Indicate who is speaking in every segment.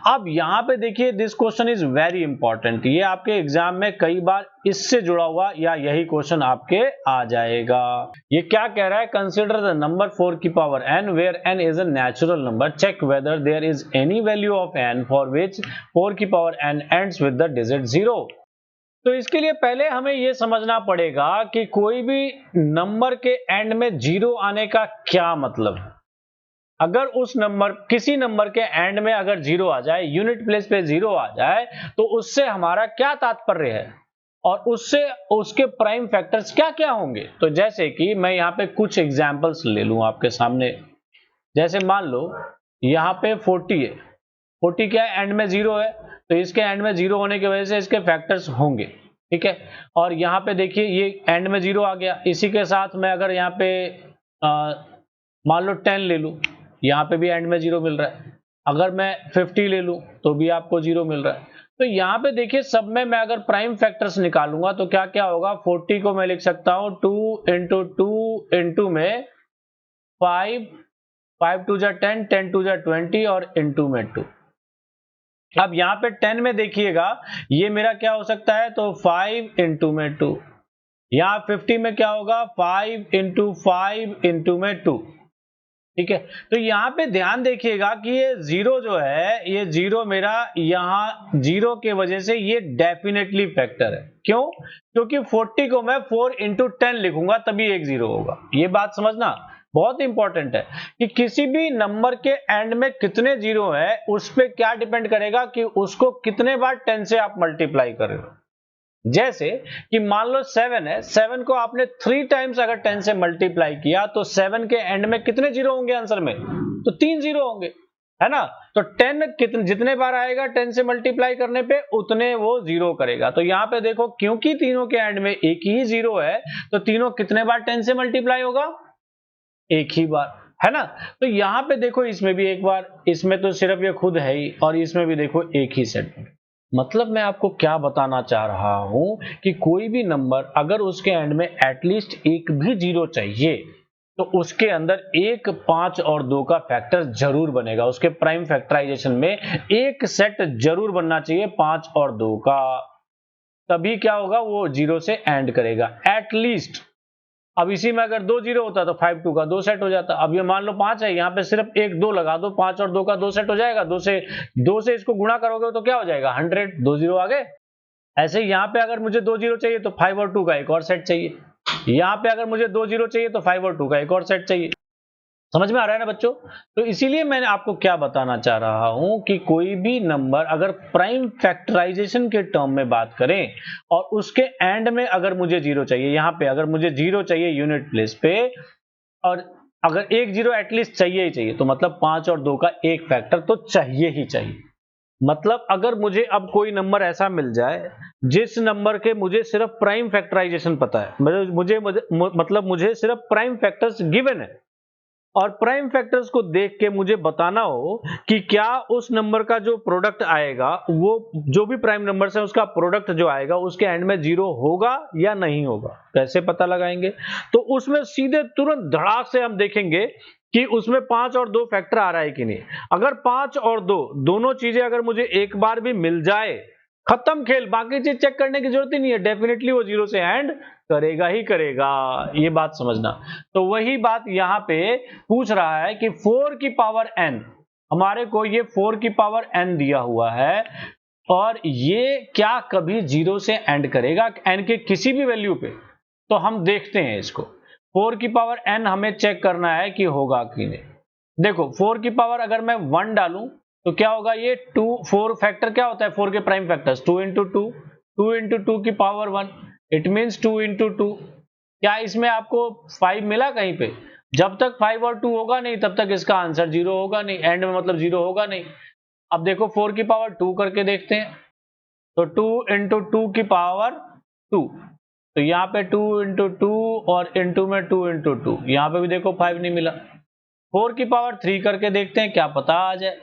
Speaker 1: अब यहाँ पे देखिए this question is very important, ये आपके एग्जाम में कई बार इससे जुड़ा हुआ या यही क्वेश्चन आपके आ जाएगा। ये क्या कह रहा है, कंसिडर द नंबर 4 की power n where n is a natural number, check whether there is any value of n for which 4 की power n ends with the digit 0। तो इसके लिए पहले हमें यह समझना पड़ेगा कि कोई भी नंबर के एंड में 0 आने का क्या मतलब है। अगर उस नंबर किसी नंबर के एंड में अगर 0 आ जाए, यूनिट प्लेस पे 0 आ जाए, तो उससे हमारा क्या तात्पर्य है और उससे उसके प्राइम फैक्टर्स क्या क्या होंगे। तो जैसे कि मैं यहाँ पे कुछ एग्जांपल्स ले लूं आपके सामने, जैसे मान लो यहाँ पे 40 है, 40 क्या है, एंड में 0 है, तो इसके एंड में 0 होने की वजह से इसके फैक्टर्स होंगे, ठीक है। और यहाँ पे देखिए ये एंड में 0 आ गया, इसी के साथ मैं अगर यहाँ पे मान लो 10 ले लूं, यहाँ पे भी एंड में 0 मिल रहा है। अगर मैं 50 ले लूं तो भी आपको 0 मिल रहा है। तो यहाँ पे देखिए सब में मैं अगर प्राइम फैक्टर्स निकालूंगा तो क्या क्या होगा, 40 को मैं लिख सकता हूं 2 इंटू 2 इंटू में 5, 5 टू जा 10, 10 टू जा 20 और इंटू में 2। अब यहाँ पे 10 में देखिएगा ये मेरा क्या हो सकता है, तो 5 इंटू में 2। यहाँ 50 में क्या होगा, 5 इंटू 5 इंटू में 2, ठीक है। तो यहाँ पे ध्यान देखिएगा कि ये 0 जो है, ये 0 मेरा यहाँ 0 के वजह से ये डेफिनेटली फैक्टर है। क्यों? क्योंकि 40 को मैं 4 इंटू 10 लिखूंगा तभी एक 0 होगा। ये बात समझना बहुत इंपॉर्टेंट है कि किसी भी नंबर के एंड में कितने 0 है उस पर क्या डिपेंड करेगा कि उसको कितने बार 10 से आप मल्टीप्लाई कर रहे हो। जैसे कि मान लो 7 है, 7 को आपने 3 टाइम्स अगर 10 से मल्टीप्लाई किया तो 7 के एंड में कितने 0 होंगे आंसर में, तो 3 0 होंगे, है ना। तो 10 जितने बार आएगा 10 से मल्टीप्लाई करने पे उतने वो 0 करेगा। तो यहाँ पे देखो क्योंकि तीनों के एंड में एक ही 0 है तो तीनों कितने बार 10 से मल्टीप्लाई होगा, एक ही बार, है ना। तो यहाँ पे देखो इसमें भी एक बार, इसमें तो सिर्फ ये खुद है ही, और इसमें भी देखो एक ही सेट। मतलब मैं आपको क्या बताना चाह रहा हूं कि कोई भी नंबर अगर उसके एंड में एटलीस्ट एक भी 0 चाहिए तो उसके अंदर 1, 5 और 2 का फैक्टर जरूर बनेगा। उसके प्राइम फैक्टराइजेशन में एक सेट जरूर बनना चाहिए 5 और 2 का, तभी क्या होगा, वो 0 से एंड करेगा एटलीस्ट। अब इसी में अगर 2 0 होता तो 5 2 का 2 सेट हो जाता। अब ये मान लो 5 है, यहाँ पे सिर्फ 1 2 लगा दो, 5 और 2 का 2 सेट हो जाएगा। 2 से इसको गुणा करोगे तो क्या हो जाएगा, 100, 2 0 आ गए। ऐसे यहाँ पे अगर मुझे 2 0 चाहिए तो 5 और 2 का एक और सेट चाहिए। यहाँ पे अगर मुझे 2 0 चाहिए तो 5 और 2 का एक और सेट चाहिए। समझ में आ रहा है ना बच्चों। तो इसीलिए मैंने आपको क्या बताना चाह रहा हूं कि कोई भी नंबर अगर प्राइम फैक्टराइजेशन के टर्म में बात करें और उसके एंड में अगर मुझे 0 चाहिए, यहाँ पे अगर मुझे 0 चाहिए यूनिट प्लेस पे, और अगर एक 0 एटलीस्ट चाहिए ही चाहिए, तो मतलब 5 और 2 का एक फैक्टर तो चाहिए ही चाहिए। मतलब अगर मुझे अब कोई नंबर ऐसा मिल जाए जिस नंबर के मुझे सिर्फ प्राइम फैक्टराइजेशन पता है, मतलब मुझे सिर्फ प्राइम फैक्टर्स गिवन है, और प्राइम फैक्टर्स को देख के मुझे बताना हो कि क्या उस नंबर का जो प्रोडक्ट आएगा, वो जो भी प्राइम नंबर है उसका प्रोडक्ट जो आएगा उसके एंड में 0 होगा या नहीं होगा, कैसे पता लगाएंगे। तो उसमें सीधे तुरंत धड़ाक से हम देखेंगे कि उसमें 5 और 2 फैक्टर आ रहा है कि नहीं। अगर 5 और 2 दोनों चीजें अगर मुझे एक बार भी मिल जाए, खत्म खेल, बाकी चीज चेक करने की जरूरत ही नहीं है, डेफिनेटली वो 0 से एंड करेगा ही करेगा। ये बात समझना। तो वही बात यहां पे पूछ रहा है कि 4 की पावर n, हमारे को ये 4 की पावर n दिया हुआ है और ये क्या कभी 0 से एंड करेगा n के किसी भी वैल्यू पे। तो हम देखते हैं इसको, 4 की पावर n हमें चेक करना है कि होगा कि नहीं। देखो 4 की पावर अगर मैं 1 डालूं तो क्या होगा, ये 2 4 फैक्टर क्या होता है 4 के प्राइम फैक्टर्स, 2 इंटू 2, 2 इंटू 2 की पावर 1, इट मीन्स 2 इंटू 2। क्या इसमें आपको 5 मिला कहीं पे? जब तक 5 और 2 होगा नहीं तब तक इसका आंसर 0 होगा नहीं, एंड में मतलब 0 होगा नहीं। अब देखो 4 की पावर 2 करके देखते हैं, तो 2 इंटू 2 की पावर 2, तो यहाँ पे 2 इंटू 2 और इंटू में 2 इंटू 2, यहाँ पे भी देखो 5 नहीं मिला। 4 की पावर 3 करके देखते हैं, क्या पता आ जाए,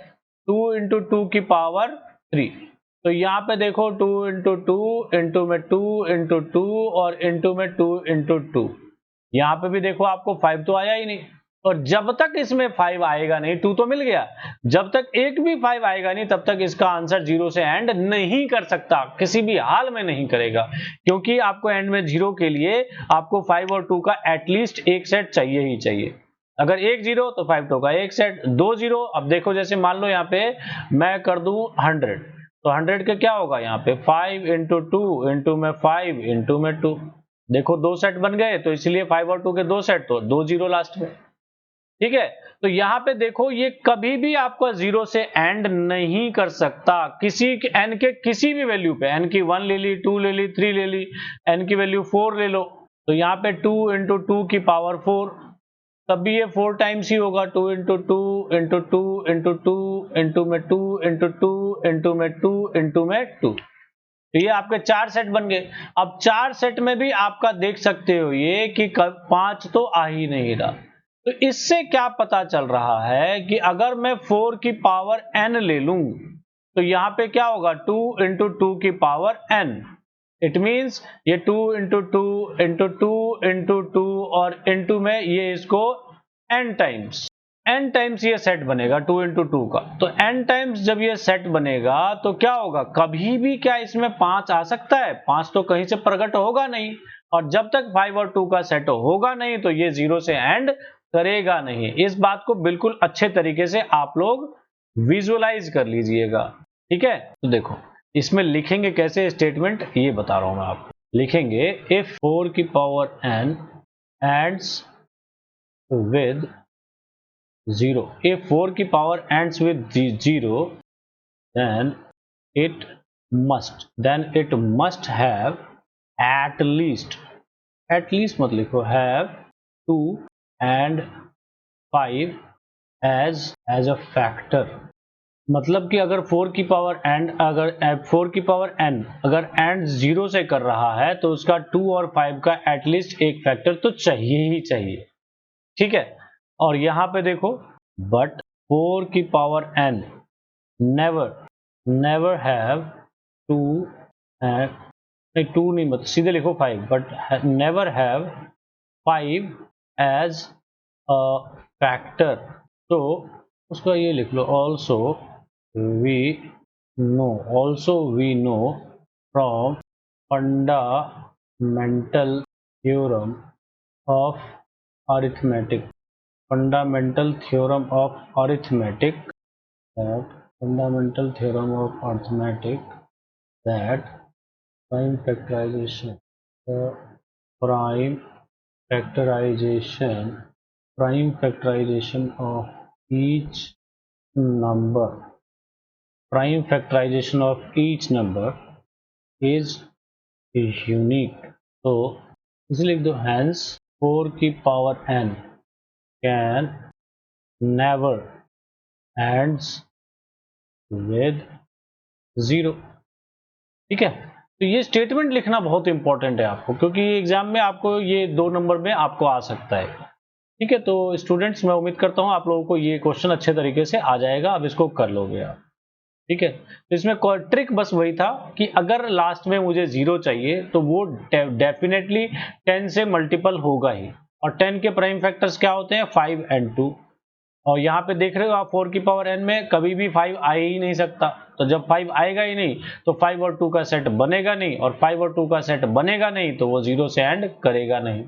Speaker 1: 2 इंटू 2 की पावर 3, तो यहाँ पे देखो 2 इंटू 2 इंटू में 2 इंटू 2 और इंटू में 2 इंटू 2, यहाँ पे भी देखो आपको 5 तो आया ही नहीं। और जब तक इसमें 5 आएगा नहीं, 2 तो मिल गया, जब तक एक भी 5 आएगा नहीं तब तक इसका आंसर 0 से एंड नहीं कर सकता, किसी भी हाल में नहीं करेगा, क्योंकि आपको एंड में 0 के लिए आपको 5 और 2 का एटलीस्ट एक सेट चाहिए ही चाहिए। अगर एक 0 तो 5 2 का एक सेट, 2 0। अब देखो जैसे मान लो यहाँ पे मैं कर दूं 100, तो 100 के क्या होगा यहाँ पे 5 इंटू 2 इंटू में 5 इंटू में 2, देखो 2 सेट बन गए, तो इसलिए 5 और 2 के 2 सेट, तो 2 0 लास्ट में। ठीक है, तो यहां पे देखो ये कभी भी आपका 0 से एंड नहीं कर सकता, किसी n के किसी भी वैल्यू पे, n की 1 ले ली, 2 ले ली, 3 ले ली, n की वैल्यू 4 ले लो, तो यहाँ पे 2 इंटू 2 की पावर 4, तब भी ये 4 टाइम्स ही होगा, 2 इंटू 2 इंटू 2 इंटू 2 इंटू में 2 इंटू 2 इंटू में 2 इंटू में 2, तो ये आपके 4 सेट बन गए। अब 4 सेट में भी आपका देख सकते हो ये कि 5 तो आ ही नहीं रहा, तो इससे क्या पता चल रहा है कि अगर मैं 4 की पावर n ले लूं तो यहां पे क्या होगा 2 इंटू 2 की पावर n, इट मींस ये 2 इंटू 2 इंटू 2 इंटू 2 और इंटू में ये इसको n टाइम्स ये सेट बनेगा 2 इंटू 2 का, तो n टाइम्स जब ये सेट बनेगा तो क्या होगा, कभी भी क्या इसमें 5 आ सकता है, 5 तो कहीं से प्रकट होगा नहीं, और जब तक 5 और 2 का सेट होगा नहीं तो ये 0 से एंड करेगा नहीं। इस बात को बिल्कुल अच्छे तरीके से आप लोग विजुअलाइज कर लीजिएगा। ठीक है, तो देखो इसमें लिखेंगे कैसे स्टेटमेंट, ये बता रहा हूं मैं आपको। लिखेंगे इफ 4 की power n ends with 0, if 4 की power ends with 0 then it must have at least मत लिखो, have 2 and 5 as a factor, मतलब कि अगर 4 की पावर n अगर एंड 0 से कर रहा है तो उसका 2 और 5 का एटलीस्ट एक फैक्टर तो चाहिए ही चाहिए। ठीक है, और यहां पे देखो बट 4 की पावर n नेवर हैव 2 नहीं 2 नहीं, मत सीधे लिखो 5, but never have 5 as a factor, तो उसका ये लिख लो also we know from fundamental theorem of arithmetic fundamental theorem of arithmetic that prime factorization of each number is unique, तो इसे लिख दो hence 4 की power n can never ends with 0। ठीक है, तो ये स्टेटमेंट लिखना बहुत इंपॉर्टेंट है आपको, क्योंकि एग्जाम में आपको ये 2 नंबर में आपको आ सकता है। ठीक है, तो स्टूडेंट्स मैं उम्मीद करता हूं आप लोगों को ये क्वेश्चन अच्छे तरीके से आ जाएगा, अब इसको कर लोगे आप। ठीक है, तो इसमें ट्रिक बस वही था कि अगर लास्ट में मुझे 0 चाहिए तो वो डेफिनेटली 10 से मल्टीपल होगा ही, और 10 के प्राइम फैक्टर्स क्या होते हैं 5 and 2, और यहाँ पे देख रहे हो आप 4 की पावर n में कभी भी 5 आ ही नहीं सकता, तो जब 5 आएगा ही नहीं तो 5 और 2 का सेट बनेगा नहीं, और 5 और 2 का सेट बनेगा नहीं तो वो 0 से एंड करेगा नहीं।